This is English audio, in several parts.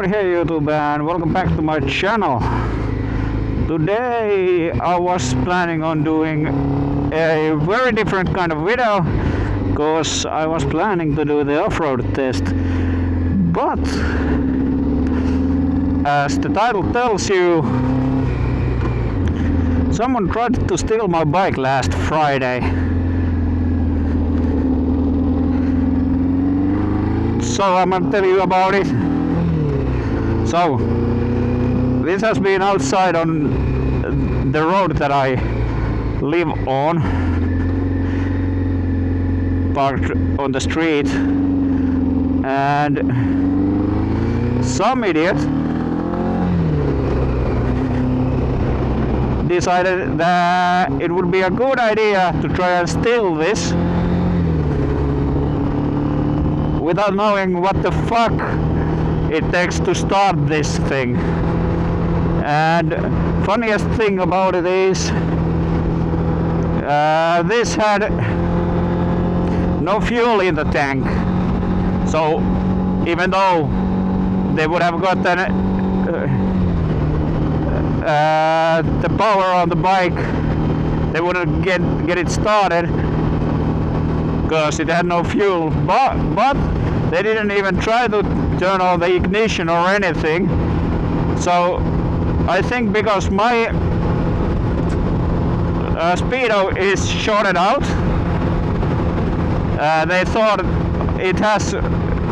Howdy hey YouTube, and welcome back to my channel. Today I was planning on doing a very different kind of video, because I was planning to do the off-road test, but as the title tells you, someone tried to steal my bike last Friday. So I'm gonna tell you about it. So this has been outside on the road that I live on, parked on the street, and some idiot decided that it would be a good idea to try and steal this without knowing what the fuck it takes to start this thing. And funniest thing about it is this had no fuel in the tank, so even though they would have gotten the power on the bike, they wouldn't get it started because it had no fuel, but they didn't even try to turn on the ignition or anything. So I think because my speedo is shorted out, they thought it has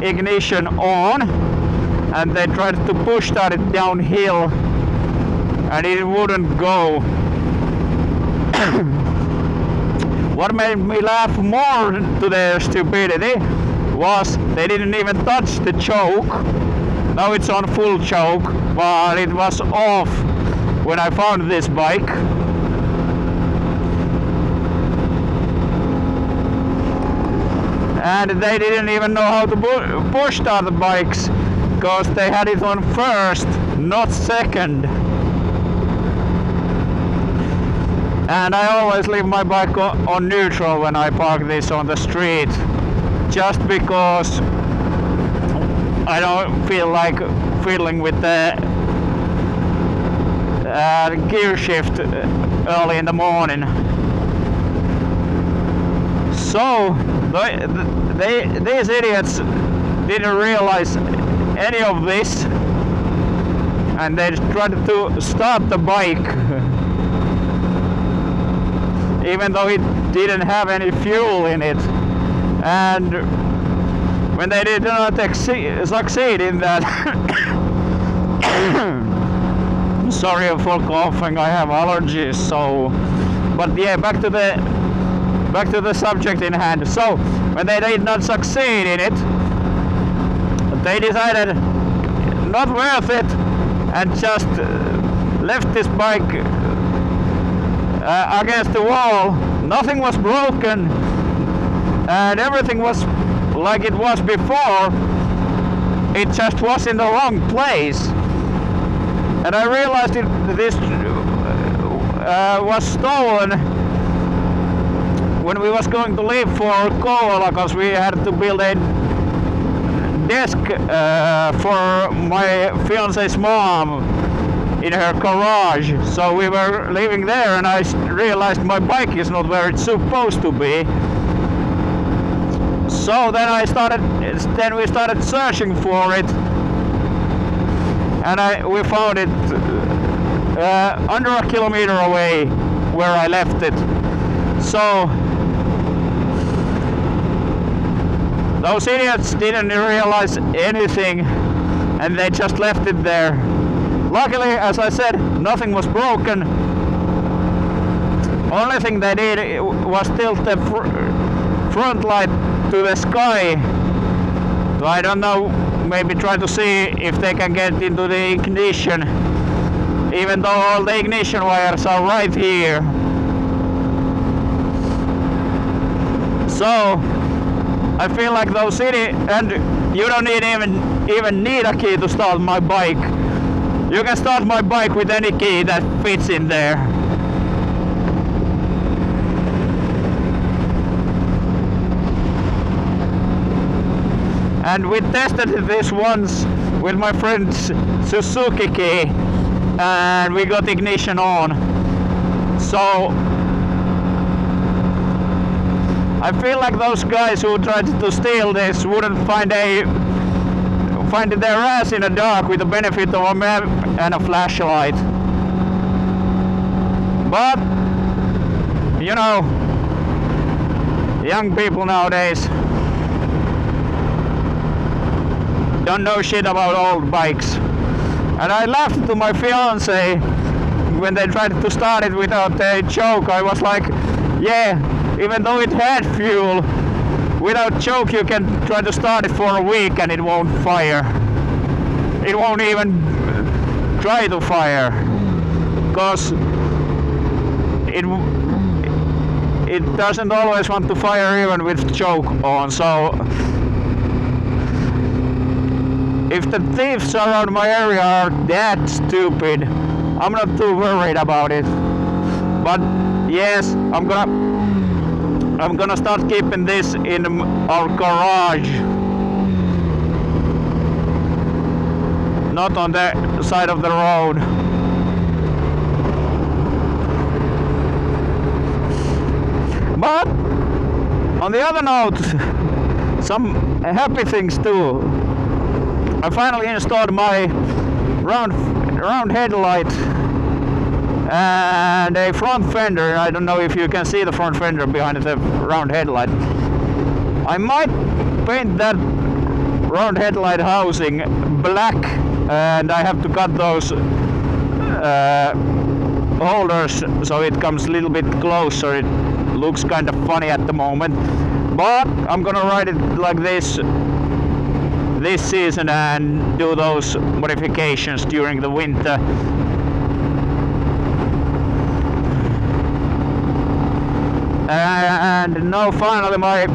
ignition on, and they tried to push start it downhill and it wouldn't go. What made me laugh more to their stupidity was they didn't even touch the choke. Now it's on full choke, but it was off when I found this bike. And they didn't even know how to push start the bikes, because they had it on first, not second. And I always leave my bike on neutral when I park this on the street, just because I don't feel like fiddling with the gear shift early in the morning. So these idiots didn't realize any of this, and they tried to start the bike even though it didn't have any fuel in it. And when they did not succeed in that, sorry for coughing, I have allergies. So, but yeah, back to the subject in hand. So when they did not succeed in it, they decided not worth it, and just left this bike against the wall. Nothing was broken, and everything was like it was before. It just was in the wrong place. And I realized this was stolen when we was going to leave for Kouvola, because we had to build a desk for my fiance's mom in her garage. So we were leaving there, and I realized my bike is not where it's supposed to be. So then we started searching for it, and we found it under a kilometer away where I left it. So those idiots didn't realize anything, and they just left it there. Luckily, as I said, nothing was broken. Only thing they did was tilt the front light to the sky. So I don't know, maybe try to see if they can get into the ignition, even though all the ignition wires are right here. So I feel like those idiots, and you don't even need a key to start my bike. You can start my bike with any key that fits in there. And we tested this once with my friend Suzuki key, and we got ignition on. So I feel like those guys who tried to steal this wouldn't find their ass in the dark with the benefit of a map and a flashlight. But you know, young people nowadays don't know shit about old bikes. And I laughed to my fiance when they tried to start it without a choke. I was like, yeah, even though it had fuel, without choke you can try to start it for a week and it won't fire. It won't even try to fire, because it doesn't always want to fire even with choke on. So if the thieves around my area are that stupid, I'm not too worried about it. But yes, I'm gonna start keeping this in our garage, not on the side of the road. But on the other note, some happy things too. I finally installed my round headlight and a front fender. I don't know if you can see the front fender behind the round headlight. I might paint that round headlight housing black, and I have to cut those holders so it comes a little bit closer. It looks kind of funny at the moment, but I'm gonna ride it like this season and do those modifications during the winter. And now finally my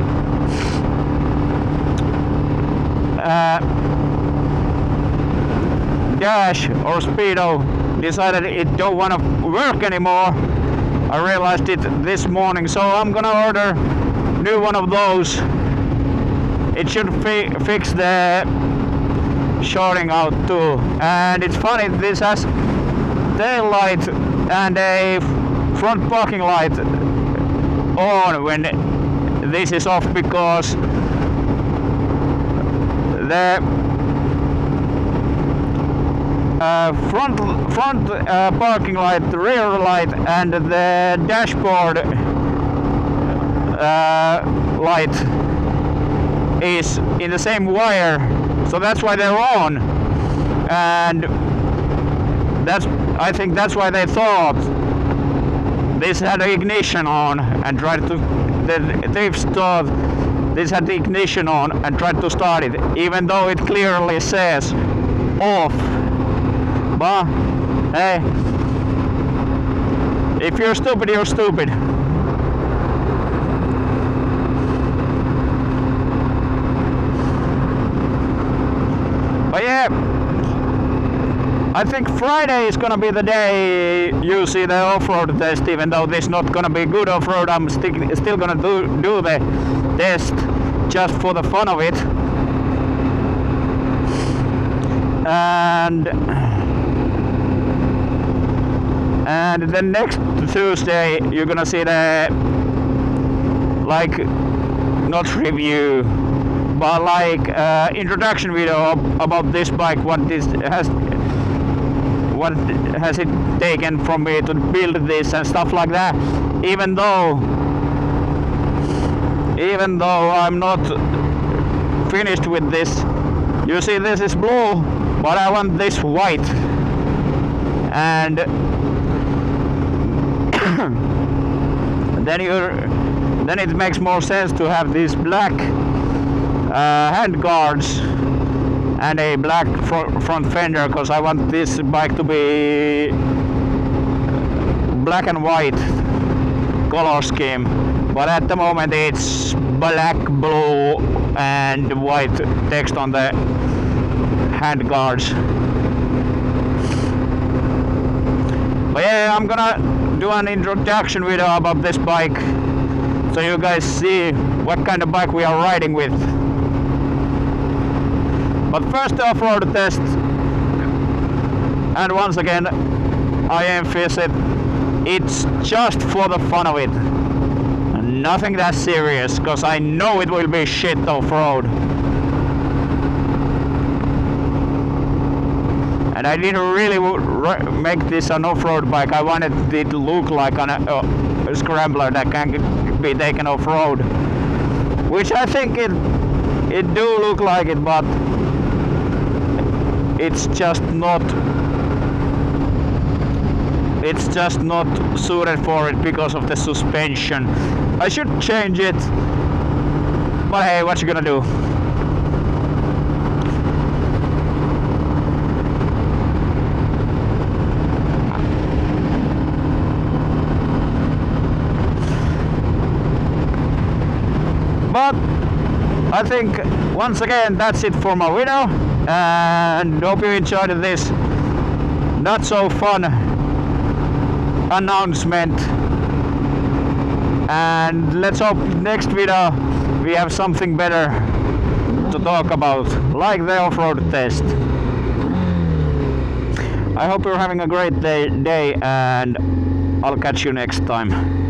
dash or speedo decided it don't want to work anymore. I realized it this morning, so I'm gonna order a new one of those. It should fix the shorting out too. And it's funny, this has tail light and a front parking light on when this is off, because the front parking light, the rear light, and the dashboard light is in the same wire, so that's why they're on. And I think that's why they thought this had the ignition on and the thieves thought this had the ignition on and tried to start it, even though it clearly says off. But hey, if you're stupid, you're stupid. But yeah, I think Friday is gonna be the day you see the off-road test. Even though this is not gonna be good off-road, I'm still gonna do the test just for the fun of it. And then next Tuesday you're gonna see the, like, not review, but like introduction video about this bike, what has it taken from me to build this and stuff like that. Even though I'm not finished with this. You see, this is blue, but I want this white. And then it makes more sense to have these black hand guards and a black front fender, because I want this bike to be black and white color scheme. But at the moment it's black, blue and white text on the hand guards. But yeah, I'm gonna do an introduction video about this bike so you guys see what kind of bike we are riding with. But first the off-road test, and once again I emphasize it, it's just for the fun of it. Nothing that serious, because I know it will be shit off-road. And I didn't really make this an off-road bike. I wanted it to look like a scrambler that can be taken off-road, which I think it do look like it, but it's just not suited for it because of the suspension. I should change it, but hey, what you gonna do? But I think once again that's it for my video, and hope you enjoyed this not so fun announcement. And let's hope next video we have something better to talk about, like the off-road test. I hope you're having a great day, and I'll catch you next time.